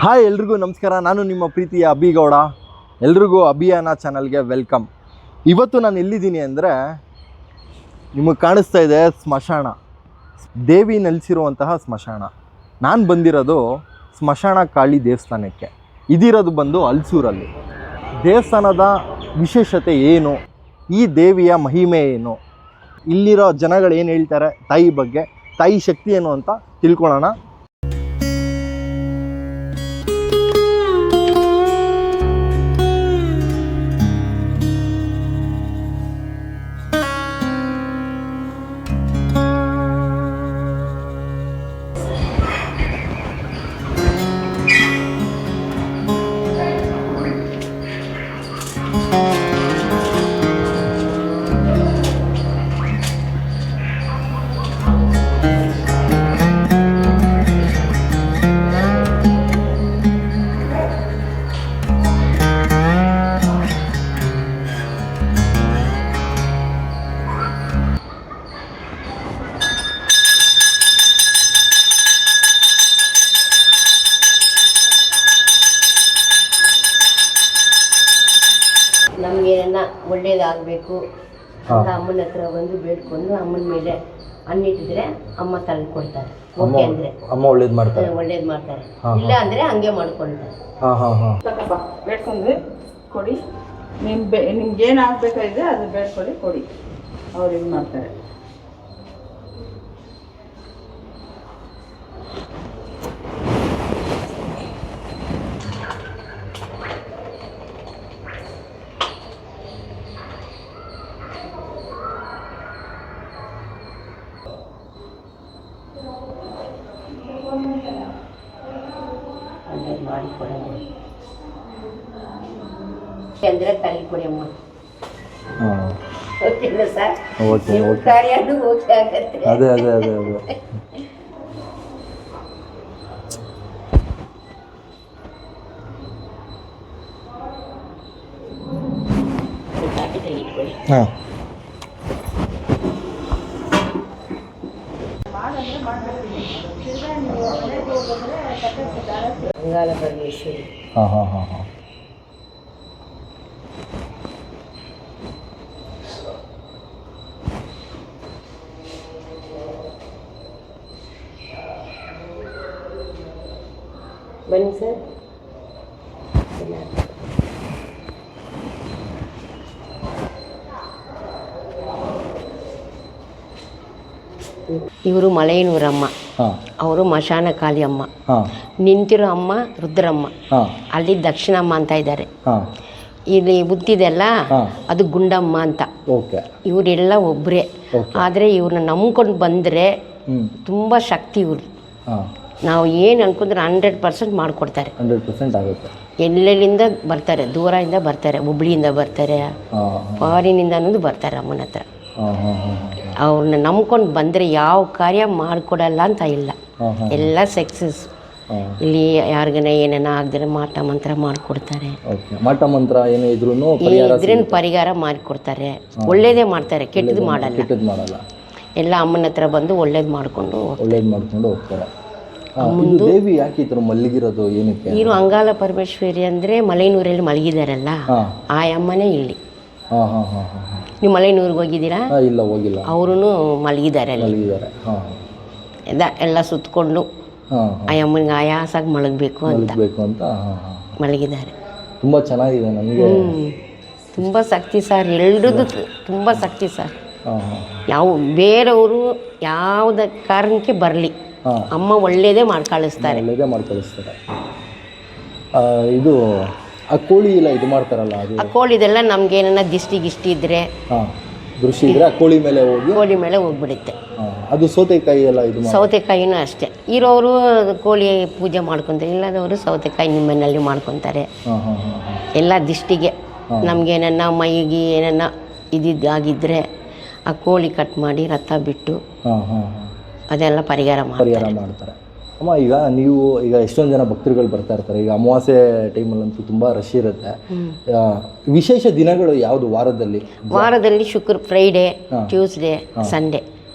Hi ಎಲ್ರಿಗೂ ನಮಸ್ಕಾರ. ನಾನು ನಿಮ್ಮ ಪ್ರೀತಿಯ ಅಭಿಗೌಡ. ಎಲ್ರಿಗೂ ಅಭಿಯಾನ ಚಾನಲ್ಗೆ ವೆಲ್ಕಮ್. ಇವತ್ತು ನಾನು ಎಲ್ಲಿದ್ದೀನಿ ಅಂದರೆ, ನಿಮಗೆ ಕಾಣಿಸ್ತಾ ಇದೆ ಸ್ಮಶಾನ, ದೇವಿ ನೆಲೆಸಿರುವಂತಹ ಸ್ಮಶಾನ. ನಾನು ಬಂದಿರೋದು ಸ್ಮಶಾನ ಕಾಳಿ ದೇವಸ್ಥಾನಕ್ಕೆ. ಇದಿರೋದು ಬಂದು ಹಲಸೂರಲ್ಲಿ. ದೇವಸ್ಥಾನದ ವಿಶೇಷತೆ ಏನು, ಈ ದೇವಿಯ ಮಹಿಮೆ ಏನು, ಇಲ್ಲಿರೋ ಜನಗಳು ಏನು ಹೇಳ್ತಾರೆ ತಾಯಿ ಬಗ್ಗೆ, ತಾಯಿ ಶಕ್ತಿ ಏನು ಅಂತ ತಿಳ್ಕೊಳ್ಳೋಣ. ನಮಗೇನ ಒಳ್ಳೇದಾಗಬೇಕು ಅಂತ ಅಮ್ಮನ ಹತ್ರ ಬಂದು ಬೇಡ್ಕೊಂಡು ಅಮ್ಮನ ಮೇಲೆ ಅನ್ನಿಟ್ಟಿದ್ರೆ ಅಮ್ಮ ತಲೆ ಕೊಡ್ತಾರೆ. ಓಕೆ ಅಂದರೆ ಅಮ್ಮ ಒಳ್ಳೇದು ಮಾಡ್ತಾರೆ, ಒಳ್ಳೇದು ಮಾಡ್ತಾರೆ. ಇಲ್ಲ ಅಂದರೆ ಹಂಗೆ ಮಾಡ್ಕೊಳ್ತಾರೆ. ಬೇಡ್ಕೊಂಡ್ರೆ ಕೊಡಿ, ನಿಮ್ಗೆ ಏನು ಆಗಬೇಕಾಗಿದೆ ಅದು ಬೇಡ್ಕೊಳ್ಳಿ, ಕೊಡಿ, ಅವ್ರು ಇದು ಮಾಡ್ತಾರೆ. ಅಂದರೆ ತಲೆ ಕೊಡಿ ಅಮ್ಮ. ಓಕೆಲ್ಲ ಸರ್, ಓಕೆ ಓಕೆ, ಕಾರ್ಯನೂ ಓಕೆ ಆಗತ್ತೆ. ಅದೇ ಅದೇ ಅದೇ ಅದೇ ಹಾಂ. ಅಂಗಾಲ ಪರಮೇಶ್ವರಿ. ಹಾಂ ಹಾಂ ಹಾಂ ಹಾಂ. ಬನ್ನಿ ಸರ್. ಇವರು ಮಲೈನೂರಮ್ಮ, ಅವರು ಮಶಾನ ಕಾಳಿ ಅಮ್ಮ. ನಿಂತಿರೋ ಅಮ್ಮ ರುದ್ರಮ್ಮ, ಅಲ್ಲಿ ದಕ್ಷಿಣಮ್ಮ ಅಂತ ಇದ್ದಾರೆ. ಇಲ್ಲಿ ಬುದ್ಧಿದೆಲ್ಲ ಅದು ಗುಂಡಮ್ಮ ಅಂತ. ಇವರೆಲ್ಲ ಒಬ್ಬರೇ. ಆದರೆ ಇವ್ರನ್ನ ನಂಬ್ಕೊಂಡು ಬಂದರೆ ತುಂಬ ಶಕ್ತಿ ಇವ್ರು. ನಾವು ಏನು ಅನ್ಕೊಂಡ್ರೆ 100% ಮಾಡಿಕೊಡ್ತಾರೆ. 100% ಆಗುತ್ತೆ. ಎಲ್ಲೆಲ್ಲಿಂದ ಬರ್ತಾರೆ, ದೂರದಿಂದ ಬರ್ತಾರೆ, ಹುಬ್ಳಿಯಿಂದ ಬರ್ತಾರೆ, ಫಾರಿನಿಂದ ಅನ್ನೋದು ಬರ್ತಾರೆ ಅಮ್ಮನ ಹತ್ರ. ಅವ್ರನ್ನ ನಂಬ್ಕೊಂಡು ಬಂದರೆ ಯಾವ ಕಾರ್ಯ ಮಾಡಿಕೊಡಲ್ಲ ಅಂತ ಇಲ್ಲ, ಎಲ್ಲ ಸಕ್ಸಸ್. ಇಲ್ಲಿ ಯಾರಿಗನ ಏನೇನ ಆಗದ್ರೆ ಮಾಟ ಮಂತ್ರ ಮಾಡಿಕೊಡ್ತಾರೆ. ಮಾಟ ಮಂತ್ರ ಏನು ಇದ್ರೇನು ಪರಿಹಾರ ಮಾಡಿಕೊಡ್ತಾರೆ. ಒಳ್ಳೇದೇ ಮಾಡ್ತಾರೆ, ಕೆಟ್ಟದ್ದು ಮಾಡಲ್ಲ. ಎಲ್ಲ ಅಮ್ಮನ ಹತ್ರ ಬಂದು ಒಳ್ಳೇದು ಮಾಡಿಕೊಂಡು ಹೋಗ್ತಾರೆ. ದೇವಿ ಯಾಕೆ ಈ ಥರ ಮಲಗಿರೋದು ಏನಕ್ಕೆ? ಇವರು ಅಂಗಾಲ ಪರಮೇಶ್ವರಿ ಅಂದರೆ ಮಲೈನೂರಲ್ಲಿ ಮಲಗಿದಾರಲ್ಲ, ಆ ಅಮ್ಮನೇ ಇಲ್ಲಿ. ನೀವು ಮಲೈನೂರಿಗೆ ಹೋಗಿದ್ದೀರಾ? ಇಲ್ಲ, ಹೋಗಿಲ್ಲ. ಅವರು ಮಲಗಿದ್ದಾರೆ ಎಲ್ಲ ಸುತ್ತಕೊಂಡು ಆ ಅಮ್ಮನಿಗೆ ಆಯಾಸಾಗಿ ಮಲಗಬೇಕು ಅಂತ ಮಲಗಿದ್ದಾರೆ. ತುಂಬ ಚೆನ್ನಾಗಿದೆ. ನನಗೆ ತುಂಬ ಶಕ್ತಿ ಸರ್, ಎಲ್ರದ್ದು ತುಂಬ ಶಕ್ತಿ ಸರ್. ಯಾವ ಬೇರೆಯವರು ಯಾವುದ ಕಾರಣಕ್ಕೆ ಬರಲಿ, ಅಮ್ಮ ಒಳ್ಳೇದೇ ಮಾಡಿ ಕಳಿಸ್ತಾರೆ. ಇದು ಆ ಕೋಳಿ ಎಲ್ಲ ಇದು ಮಾಡ್ತಾರಲ್ಲ, ಅದು ಆ ಕೋಳಿದೆಲ್ಲ ನಮ್ಗೆ ಏನಾರ ದಿಷ್ಟಿ ಇದ್ದರೆ ದೃಷ್ಟಿ ಇದ್ರೆ ಆ ಕೋಳಿ ಮೇಲೆ ಹೋಗ್ಬಿಡುತ್ತೆ. ಅದು ಸೌತೆಕಾಯಿ ಎಲ್ಲ ಇದು ಸೌತೆಕಾಯಿನೂ ಅಷ್ಟೇ. ಇರೋರು ಕೋಳಿ ಪೂಜೆ ಮಾಡ್ಕೊತಾರೆ, ಇಲ್ಲದವರು ಸೌತೆಕಾಯಿ ನಿಮ್ಮನೆಯಲ್ಲಿ ಮಾಡ್ಕೊತಾರೆ. ಎಲ್ಲ ದಿಷ್ಟಿಗೆ ನಮ್ಗೇನನ್ನ ಮೈಗೆ ಏನನ್ನ ಇದಿದ್ದಾಗಿದ್ದರೆ ಆ ಕೋಳಿ ಕಟ್ ಮಾಡಿ ರಥ ಬಿಟ್ಟು ಅದೆಲ್ಲ ಪರಿಹಾರ ಮಾಡ್ತಾರೆ. ಅಮ್ಮ, ಈಗ ಎಷ್ಟೊಂದು ಜನ ಭಕ್ತರುಗಳು ಬರ್ತಾ ಇರ್ತಾರೆ. ಈಗ ಅಮಾವಾಸ್ಯೆ ಟೈಮಲ್ಲಂತೂ ತುಂಬ ರಶ್ ಇರುತ್ತೆ. ವಿಶೇಷ ದಿನಗಳು ಯಾವುದು ವಾರದಲ್ಲಿ? Friday, Tuesday, Sunday.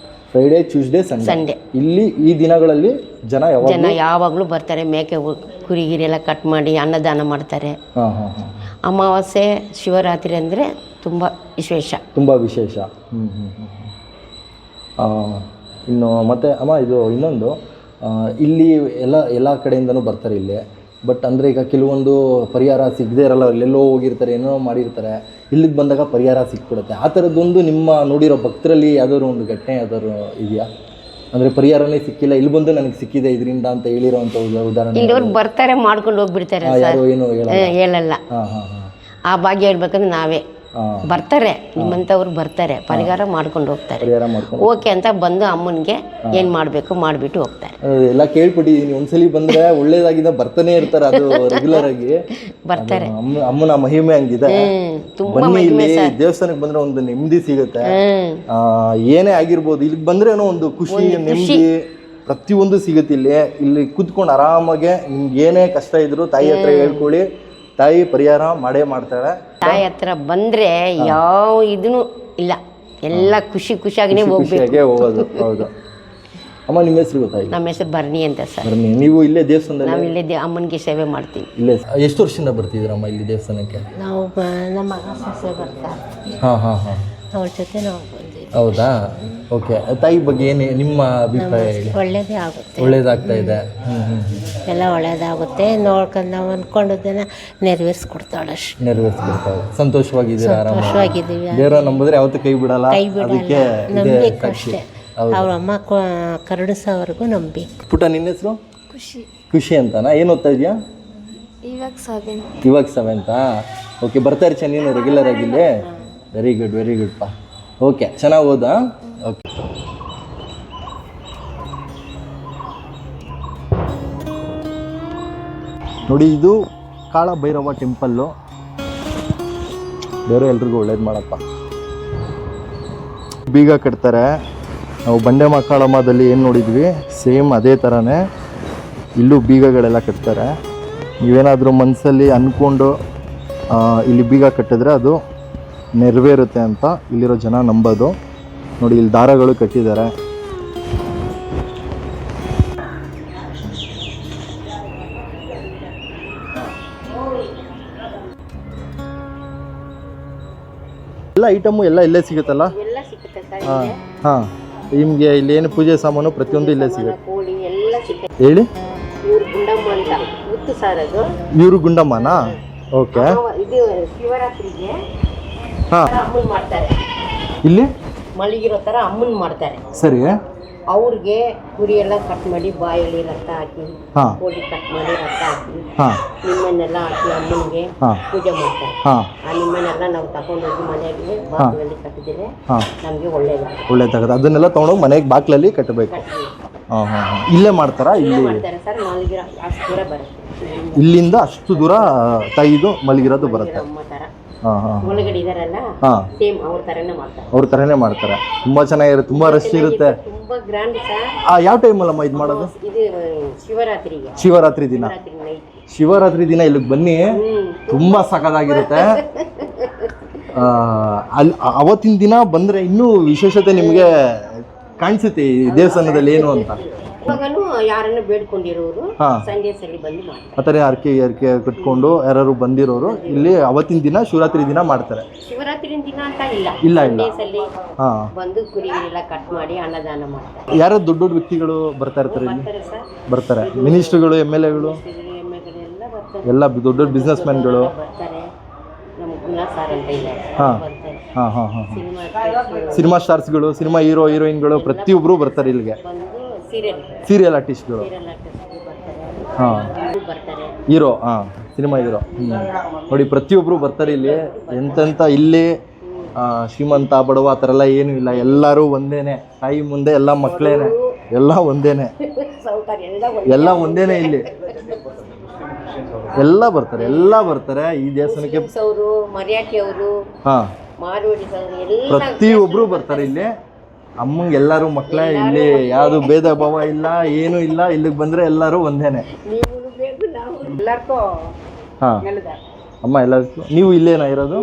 Friday, Tuesday, Sunday. ಇಲ್ಲಿ ಈ ದಿನಗಳಲ್ಲಿ ಜನ ಯಾವಾಗಲೂ ಬರ್ತಾರೆ. ಮೇಕೆ ಕುರಿ ಗಿರಿ ಎಲ್ಲ ಕಟ್ ಮಾಡಿ ಅನ್ನದಾನ ಮಾಡ್ತಾರೆ. ಹಾಂ ಹಾಂ ಹಾಂ. ಅಮಾವಾಸ್ಯೆ ಶಿವರಾತ್ರಿ ಅಂದರೆ ತುಂಬ ವಿಶೇಷ. ತುಂಬ ವಿಶೇಷ. ಹ್ಞೂ ಹ್ಞೂ ಹ್ಞೂ. ಇನ್ನು ಮತ್ತು ಅಮ್ಮ ಇದು ಇನ್ನೊಂದು, ಇಲ್ಲಿ ಎಲ್ಲ ಕಡೆಯಿಂದನೂ ಬರ್ತಾರೆ ಇಲ್ಲಿ. ಬಟ್ ಅಂದರೆ ಈಗ ಕೆಲವೊಂದು ಪರಿಹಾರ ಸಿಗದೇ ಇರಲ್ಲ, ಎಲ್ಲೆಲ್ಲೋ ಹೋಗಿರ್ತಾರೆ, ಏನೋ ಮಾಡಿರ್ತಾರೆ, ಇಲ್ಲಿಗೆ ಬಂದಾಗ ಪರಿಹಾರ ಸಿಕ್ಬಿಡುತ್ತೆ. ಆ ಥರದ್ದೊಂದು ನಿಮ್ಮ ನೋಡಿರೋ ಭಕ್ತರಲ್ಲಿ ಯಾವ್ದಾದ್ರು ಒಂದು ಘಟನೆ ಯಾವ್ದಾದ್ರು ಇದೆಯಾ? ಅಂದರೆ ಪರಿಹಾರನೇ ಸಿಕ್ಕಿಲ್ಲ, ಇಲ್ಲಿ ಬಂದು ನನಗೆ ಸಿಕ್ಕಿದೆ ಇದರಿಂದ ಅಂತ ಹೇಳಿರೋ ಅಂಥ ಉದಾಹರಣೆ? ಇಲ್ಲಿಯವ್ರು ಬರ್ತಾರೆ, ಮಾಡ್ಕೊಂಡು ಹೋಗ್ಬಿಡ್ತಾರೆ. ಯಾರು ಏನು ಹೇಳಲ್ಲ. ಹಾಂ ಹಾಂ ಹಾಂ. ಆ ಭಾಗ್ಯ ಹೇಳ್ಬೇಕಂದ್ರೆ ನಾವೇ ಬರ್ತಾರೆ, ನಿಮ್ಮಂಥವ್ರು ಬರ್ತಾರೆ, ಪರಿಹಾರ ಮಾಡ್ಕೊಂಡು ಹೋಗ್ತಾರೆ. ಪರಿಹಾರ ಮಾಡ್ಕೊಂಡು ಓಕೆ ಅಂತ ಬಂದು ಅಮ್ಮನಿಗೆ ಏನು ಮಾಡಬೇಕು ಮಾಡಿಬಿಟ್ಟು ಹೋಗ್ತಾರೆ. ಎಲ್ಲ ಕೇಳ್ಬಿಟ್ಟಿದ್ದೀನಿ, ಒಂದ್ಸಲಿ ಬಂದರೆ ಒಳ್ಳೇದಾಗಿದ್ದ ಬರ್ತಾನೆ ಇರ್ತಾರೆ, ಅದು ರೆಗ್ಯುಲರ್ ಆಗಿ ಬರ್ತಾರೆ. ಅಮ್ಮನ ಮಹಿಮೆ ಹಂಗಿದೆ. ತುಂಬಾ ಬನ್ನಿ, ಇಲ್ಲಿ ದೇವಸ್ಥಾನಕ್ಕೆ ಬಂದ್ರೆ ಒಂದು ನೆಮ್ಮದಿ ಸಿಗುತ್ತೆ. ಏನೇ ಆಗಿರ್ಬೋದು, ಇಲ್ಲಿಗೆ ಬಂದ್ರೇನೋ ಒಂದು ಖುಷಿ, ನೆಮ್ಮದಿ ಪ್ರತಿಯೊಂದು ಸಿಗುತ್ತೆ. ಇಲ್ಲಿ ಕೂತ್ಕೊಂಡು ಆರಾಮಾಗೆ ನಿಮ್ಗೆ ಏನೇ ಕಷ್ಟ ಇದ್ರು ತಾಯಿ ಹತ್ರ ಹೇಳ್ಕೊಳ್ಳಿ, ತಾಯಿ ಪರಿಹಾರ ಮಾಡೇ ಮಾಡ್ತಾಳೆ. ತಾಯಿ ಹತ್ರ ಬಂದ್ರೆ ಯಾವ ಇದೂ ಇಲ್ಲ, ಎಲ್ಲ ಖುಷಿಯಾಗಿನೇ ಹೋಗೋದು. ಹೌದು ಅಮ್ಮ, ನಿಮ್ಮ ಹೆಸರು ಗೊತ್ತಾಯ್ತು? ನಮ್ಮ ಹೆಸರು ಭರಣಿ ಅಂತ ಸರ್. ಭರಣಿ, ನೀವು ಇಲ್ಲೇ ದೇವಸ್ಥಾನದಲ್ಲಿ? ನಾವು ಇಲ್ಲೇ ಅಮ್ಮನಿಗೆ ಸೇವೆ ಮಾಡ್ತೀವಿ. ಇಲ್ಲೇ ಎಷ್ಟು ವರ್ಷದಿಂದ ಬರ್ತಿದ್ದೀರಮ್ಮ ಇಲ್ಲಿ ದೇವಸ್ಥಾನಕ್ಕೆ? ನಾವು ನಮ್ಮ ಮಗ ಸೊಸೆ ಬರ್ತಾರೆ, ಹಾಂ ಹಾಂ ಹಾಂ, ಅವ್ರ ಜೊತೆ ನಾವು ಬಂದಿದ್ದೀವಿ. ಹೌದಾ? ಓಕೆ. ತಾಯಿ ಬಗ್ಗೆ ಏನು ನಿಮ್ಮ ಅಭಿಪ್ರಾಯ ಹೇಳಿ? ಒಳ್ಳೇದೇ ಆಗುತ್ತೆ, ಒಳ್ಳೇದಾಗ್ತಾ ಇದೆ. ಎಲ್ಲ ಒಳ್ಳೇದಾಗುತ್ತೆ. ನೋಡ್ಕೊಂಡು ನಾವು ಅಂದ್ಕೊಂಡದನ್ನ ನೆರವೇರಿಸ್ಕೊಡ್ತಾಳೆ ಅಷ್ಟೇ. ನೆರವೇರಿಸ್ಕೊಡ್ತಾಳೆ. ಸಂತೋಷವಾಗಿದ್ದೀರಾ? ಸಂತೋಷವಾಗಿದ್ದೀವಿ. ದೇವರ ನಂಬಿದ್ರೆ ಯಾವತ್ತೂ ಕೈ ಬಿಡಲ್ಲ, ಅದಕ್ಕೆ ನಂಬಿಕೆ ಅಷ್ಟೇ. ಅವ್ರ ಅಮ್ಮ ಕರುಣಿಸೋವರೆಗೂ ನಂಬಿಕೆ. ಪುಟ, ನಿನ್ನ ಹೆಸರು? ಖುಷಿ. ಖುಷಿ ಅಂತನಾ? ಏನು ಓದ್ತಾ ಇದೆಯಾ? ಇವಾಗ 7th. ಓಕೆ. ಬರ್ತಾ ಇರ್ಚ ನೀನು ರೆಗ್ಯುಲರ್ ಆಗಿಲ್ಲಿ? ವೆರಿ ಗುಡ್ ಪಾ. ಓಕೆ, ಚೆನ್ನಾಗಿ ಓದಾ? ಓಕೆ. ನೋಡಿ, ಇದು ಕಾಳ ಭೈರವ ಟೆಂಪಲ್ಲು. ಬೇರೆ ಎಲ್ರಿಗೂ ಒಳ್ಳೇದು ಮಾಡಪ್ಪ. ಬೀಗ ಕಟ್ತಾರೆ. ನಾವು ಬಂಡೆ ಮಕ್ಕಳಮ್ಮದಲ್ಲಿ ಏನು ನೋಡಿದ್ವಿ, ಸೇಮ್ ಅದೇ ಥರನೇ ಇಲ್ಲೂ ಬೀಗಗಳೆಲ್ಲ ಕಟ್ತಾರೆ. ನೀವೇನಾದರೂ ಮನಸ್ಸಲ್ಲಿ ಅಂದ್ಕೊಂಡು ಇಲ್ಲಿ ಬೀಗ ಕಟ್ಟಿದ್ರೆ ಅದು ನೆರವೇರುತ್ತೆ ಅಂತ ಇಲ್ಲಿರೋ ಜನ ನಂಬೋದು. ನೋಡಿ, ಇಲ್ಲಿ ದಾರಗಳು ಕಟ್ಟಿದ್ದಾರೆ. ಎಲ್ಲ ಐಟಮು ಎಲ್ಲ ಇಲ್ಲೇ ಸಿಗುತ್ತಲ್ಲ? ಎಲ್ಲ ಸಿಗುತ್ತೆ ಸರ್. ಹಾಂ, ನಿಮಗೆ ಇಲ್ಲಿ ಏನು ಪೂಜೆ ಸಾಮಾನು ಪ್ರತಿಯೊಂದು ಇಲ್ಲೇ ಸಿಗುತ್ತೆ. ಕೋಳಿ ಎಲ್ಲ ಸಿಗುತ್ತೆ. ಹೇಳಿ. ಇವ್ರು ಗುಂಡಮ್ಮ ಅಂತ ಗೊತ್ತು ಸರ್. ಅದು ಇವರು ಗುಂಡಮ್ಮನಾ? ಓಕೆ. ಇದು ಶಿವರಾತ್ರಿಗೆ ಹಾಂ, ಅಮ್ಮನ್ ಮಾಡ್ತಾರೆ. ಇಲ್ಲಿ ಮಲಗಿರೋ ಥರ ಅಮ್ಮನ್ ಮಾಡ್ತಾರೆ. ಸರಿ. ಅವ್ರಿಗೆ ಕುರಿ ಎಲ್ಲ ಕಟ್ ಮಾಡಿ ಬಾಯಲ್ಲಿ ರಕ್ತ ಹಾಕಿ, ಹಾಂ, ಕೋಳಿ ಕಟ್ ಮಾಡಿ ರಕ್ತ ಹಾಕಿ, ಹಾಂ, ನಿಮ್ಮನ್ನೆಲ್ಲ ಹಾಕಿ ಅಮ್ಮನಿಗೆ ಪೂಜೆ ಮಾಡ್ತಾರೆ. ಹಾಂ, ಆ ನಿಮ್ಮನ್ನೆಲ್ಲ ನಾವು ತಗೊಂಡೋಗಿ ಮನೆಗೆ ಬಾಗಿಲಲ್ಲಿ ಕಟ್ಟಿದ್ರೆ ನಮಗೆ ಒಳ್ಳೇದಾಗುತ್ತೆ. ಅದನ್ನೆಲ್ಲ ತೊಗೊಂಡೋಗಿ ಮನೆಗೆ ಬಾಗಿಲಲ್ಲಿ ಕಟ್ಟಬೇಕು. ಹಾಂ ಹಾಂ ಹಾಂ. ಇಲ್ಲೇ ಮಾಡ್ತಾರಾ? ಇಲ್ಲಿ ಮಾಡ್ತಾರೆ ಸರ್. ಮಲಗಿರೋ ಅಷ್ಟು ದೂರ ಬರುತ್ತೆ. ಇಲ್ಲಿಂದ ಅಷ್ಟು ದೂರ ತಾಯಿದು ಮಲಗಿರೋದು ಬರುತ್ತೆ. ಅಮ್ಮ ಥರ ಹಾಂ ಹಾಂ. ಒಳಗಡೆ ಇದಾರಲ್ಲ, ಹಾಂ, ಸೇಮ್ ಅವ್ರ ಥರನೇ ಮಾಡ್ತಾರೆ. ಅವ್ರ ಥರನೇ ಮಾಡ್ತಾರೆ. ತುಂಬ ಚೆನ್ನಾಗಿರುತ್ತೆ, ತುಂಬ ರಶ್ ಇರುತ್ತೆ. ತುಂಬಾ ಗ್ರ್ಯಾಂಡ್ ಸರ್. ಯಾವ ಟೈಮಲ್ಲಮ್ಮ ಇದು ಮಾಡೋದು? ಇದು ಶಿವರಾತ್ರಿಗೆ. ಶಿವರಾತ್ರಿ ದಿನ. ಶಿವರಾತ್ರಿ ದಿನ ಇಲ್ಲಿಗೆ ಬನ್ನಿ, ತುಂಬ ಸಖತ್ತಾಗಿರುತ್ತೆ. ಅಲ್ಲಿ ಅವತ್ತಿನ ದಿನ ಬಂದರೆ ಇನ್ನೂ ವಿಶೇಷತೆ ನಿಮಗೆ ಕಾಣಿಸುತ್ತೆ ಈ ದೇವಸ್ಥಾನದಲ್ಲಿ ಏನು ಅಂತ. ಇವಾಗಲೂ ಯಾರನ್ನು ಬೇಡ್ಕೊಂಡಿರೋರು ಸಂಡೇಸ್ ಅಲ್ಲಿ ಬಂದು ಮಾಡ್ತಾರೆ. ಆ ಥರ ಹರಕೆ ಕಟ್ಕೊಂಡು ಯಾರು ಬಂದಿರೋರು ಇಲ್ಲಿ ಅವತ್ತಿನ ದಿನ ಶಿವರಾತ್ರಿ ದಿನ ಮಾಡ್ತಾರೆ. ಶಿವರಾತ್ರಿ ದಿನ ಅಂತ ಇಲ್ಲ, ಸಂಡೇಸ್ ಅಲ್ಲಿ ಬಂದು ಕುರಿ ಎಲ್ಲ ಕಟ್ ಮಾಡಿ ಅನ್ನದಾನ ಮಾಡ್ತಾರೆ. ಯಾರು ದೊಡ್ಡ ದೊಡ್ಡ ವ್ಯಕ್ತಿಗಳು ಬರ್ತಾ ಇರ್ತಾರೆ ಇಲ್ಲಿ? ಬರ್ತಾರೆ. ಮಿನಿಸ್ಟ್ರುಗಳು, MLAಗಳು ಎಲ್ಲ ದೊಡ್ಡ ದೊಡ್ಡ ಬಿಸ್ನೆಸ್ ಮ್ಯಾನ್ಗಳು ಬರ್ತಾರೆ. ನಮ್ಮ ಗುಣ ಸಾರ್ ಅಂತ ಇಲ್ಲ. ಹಾಂ ಹಾಂ ಹಾಂ ಹಾಂ. ಸಿನಿಮಾ ಸ್ಟಾರ್ಸ್ಗಳು, ಸಿನಿಮಾ ಹೀರೋ ಹೀರೋಯಿನ್ಗಳು ಪ್ರತಿಯೊಬ್ಬರು ಬರ್ತಾರೆ ಇಲ್ಲಿಗೆ. ಸೀರಿಯಲ್ ಆರ್ಟಿಸ್ಟ್ಗಳು. ಹಾಂ, ಹೀರೋ. ಹಾಂ, ಸಿನಿಮಾ ಹೀರೋ. ನೋಡಿ, ಪ್ರತಿಯೊಬ್ಬರು ಬರ್ತಾರೆ ಇಲ್ಲಿ. ಎಂತೆಂಥ ಇಲ್ಲಿ ಶ್ರೀಮಂತ ಬಡವ ಆ ಥರ ಎಲ್ಲ ಏನೂ ಇಲ್ಲ, ಎಲ್ಲರೂ ಒಂದೇನೆ. ತಾಯಿ ಮುಂದೆ ಎಲ್ಲ ಮಕ್ಕಳೇನೆ, ಎಲ್ಲ ಒಂದೇನೆ, ಎಲ್ಲ ಒಂದೇನೆ. ಇಲ್ಲಿ ಎಲ್ಲ ಬರ್ತಾರೆ ಈ ದೇವಸ್ಥಾನಕ್ಕೆ. ಹಾಂ, ಪ್ರತಿಯೊಬ್ಬರು ಬರ್ತಾರೆ ಇಲ್ಲಿ. ಅಮ್ಮಂಗೆ ಎಲ್ಲರೂ ಮಕ್ಕಳೇ ಇಲ್ಲಿ, ಯಾವುದು ಭೇದ ಭಾವ ಇಲ್ಲ, ಏನೂ ಇಲ್ಲ. ಇಲ್ಲಿಗೆ ಬಂದರೆ ಎಲ್ಲರೂ ಒಂದೇನೆ. ಹಾಂ, ಅಮ್ಮ ಎಲ್ಲರಿಗೂ. ನೀವು ಇಲ್ಲೇನಾ ಇರೋದು?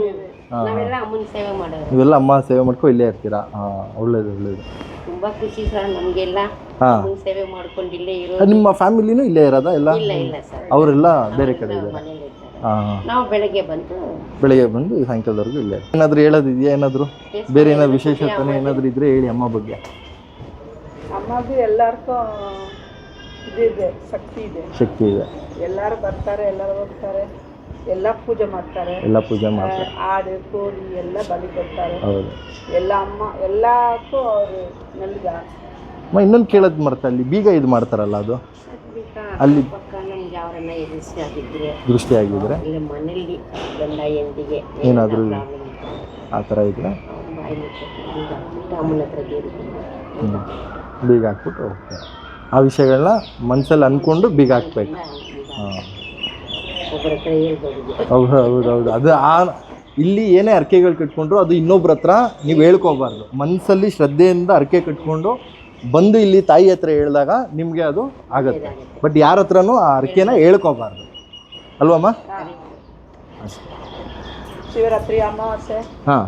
ನಾವೆಲ್ಲ ಅಮ್ಮನ ಸೇವೆ ಮಾಡೋದು. ನೀವೆಲ್ಲ ಅಮ್ಮ ಸೇವೆ ಮಾಡ್ಕೊ ಇಲ್ಲೇ ಇರ್ತೀರಾ? ಹಾಂ, ಒಳ್ಳೇದು ಒಳ್ಳೇದು. ತುಂಬಾ ಖುಷಿ ಸರ್ ನಮಗೆಲ್ಲ ಹಾಂ. ಅಮ್ಮನ ಸೇವೆ ಮಾಡ್ಕೊಂಡು ಇಲ್ಲೇ ಇರೋದು. ನಿಮ್ಮ ಫ್ಯಾಮಿಲಿನೂ ಇಲ್ಲೇ ಇರೋದಾ ಎಲ್ಲ? ಇಲ್ಲ ಸರ್, ಅವರೆಲ್ಲ ಬೇರೆ ಕಡೆ ಇದ್ದಾರೆ. ಮನೇಲಿ ಇರ್ತಾರೆ. ಹಾಂ, ನಾವು ಬೆಳಗ್ಗೆ ಬಂದು ಬೆಳಿಗ್ಗೆ ಬಂದು ಸಾಯಂಕಾಲದವರೆಗೂ ಇಲ್ಲೇ. ಏನಾದರೂ ಹೇಳೋದಿದೆಯಾ? ಏನಾದರೂ ಬೇರೆ ಏನಾದ್ರು ವಿಶೇಷತೆ ಏನಾದರೂ ಇದ್ದರೆ ಹೇಳಿ ಅಮ್ಮ ಬಗ್ಗೆ. ಅಮ್ಮಗೂ ಎಲ್ಲರಿಗೂ ಇದಿದೆ, ಶಕ್ತಿ ಇದೆ. ಎಲ್ಲರೂ ಬರ್ತಾರೆ, ಎಲ್ಲರೂ ಹೋಗ್ತಾರೆ, ಎಲ್ಲ ಪೂಜೆ ಮಾಡ್ತಾರೆ. ಆಡು ಕೋಳಿ ಎಲ್ಲ ಬಲಿ ಕೊಡ್ತಾರೆ. ಹೌದು. ಎಲ್ಲ ಅಮ್ಮ ಎಲ್ಲಕ್ಕೂ ಅವರು ನಲ್ಗ. ಇನ್ನೊಂದು ಕೇಳೋದು ಮರ್ತ, ಅಲ್ಲಿ ಬೀಗ ಇದು ಮಾಡ್ತಾರಲ್ಲ, ಅದು ಅಲ್ಲಿ ಪಕ್ಕ ನಮ್ಗೆ ಯಾರನ್ನ ಎದುರಿಸಿ ದೃಷ್ಟಿ ಆಗಿದ್ರೆ ಇಲ್ಲ ಮನೇಲಿ ಗಂಡ ಹೆಂಡತಿಗೆ ಏನಾದರೂ ಆ ಥರ ಇದ್ರೆ ಅಮ್ಮನ ಹತ್ರ ಬೀಗ ಹಾಕ್ಬಿಟ್ಟು ಹೋಗ್ತಾರೆ. ಆ ವಿಷಯಗಳನ್ನ ಮನಸ್ಸಲ್ಲಿ ಅಂದ್ಕೊಂಡು ಬೀಗ ಹಾಕ್ಬೇಕು. ಹಾಂ, ಒಬ್ಬರ ಹತ್ರ ಹೇಳ್ಬೋದು. ಹೌದು. ಅದು ಇಲ್ಲಿ ಏನೇ ಅರ್ಕೆಗಳು ಕಟ್ಕೊಂಡ್ರು ಅದು ಇನ್ನೊಬ್ರ ಹತ್ರ ನೀವು ಹೇಳ್ಕೋಬಾರ್ದು. ಮನಸ್ಸಲ್ಲಿ ಶ್ರದ್ಧೆಯಿಂದ ಅರ್ಕೆ ಕಟ್ಕೊಂಡು ಬಂದು ಇಲ್ಲಿ ತಾಯಿ ಹತ್ರ ಹೇಳಿದಾಗ ನಿಮಗೆ ಅದು ಆಗುತ್ತೆ. ಬಟ್ ಯಾರ ಹತ್ರನೂ ಆ ಅರ್ಕೆನ ಹೇಳ್ಕೋಬಾರ್ದು ಅಲ್ವಮ್ಮ? ಶಿವರಾತ್ರಿ ಅಮಾವಾಸ್ಯೆ ಹಾಂ,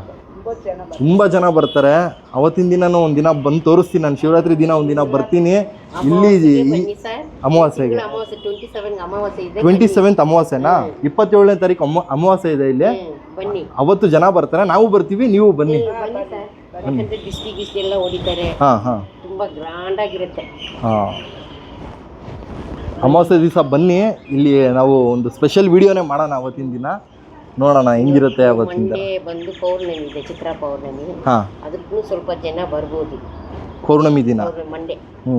ತುಂಬ ಜನ ಬರ್ತಾರೆ. ಅವತ್ತಿನ ದಿನನೂ ಒಂದಿನ ಬಂದು ತೋರಿಸ್ತೀನಿ ನಾನು. ಶಿವರಾತ್ರಿ ದಿನ ಒಂದಿನ ಬರ್ತೀನಿ ಇಲ್ಲಿ ಅಮಾವಾಸ್ಯೆಗೆ. 27th ಅಮಾವಾಸ್ಯೆನಾ? 27ನೇ ತಾರೀಕು ಅಮಾವಾಸ್ಯೆ ಇದೆ ಇಲ್ಲಿ. ಅವತ್ತು ಜನ ಬರ್ತಾರೆ, ನಾವು ಬರ್ತೀವಿ, ನೀವು ಬನ್ನಿ. ಎಲ್ಲ ಹೊಡಿತಾರೆ. ಹಾಂ, ತುಂಬಾ ಗ್ರ್ಯಾಂಡ್ ಆಗಿರುತ್ತೆ. ಹಾಂ, ಅಮಾವಾಸ್ಯೆ ದಿವಸ ಬನ್ನಿ. ಇಲ್ಲಿ ನಾವು ಒಂದು ಸ್ಪೆಷಲ್ ವಿಡಿಯೋನೇ ಮಾಡೋಣ ಅವತ್ತಿನ ದಿನ, ನೋಡೋಣ ಹೆಂಗಿರುತ್ತೆ ಅವತ್ತಿನ ದಿನ. ಬಂದು ಪೌರ್ಣಮಿ ಇದೆ, ಚಿತ್ರ ಪೌರ್ಣಮಿ. ಹಾಂ, ಅದಕ್ಕೂ ಸ್ವಲ್ಪ ಜನ ಬರ್ಬೋದು ಪೌರ್ಣಮಿ ದಿನ. ಮಂಡೆ. ಹ್ಞೂ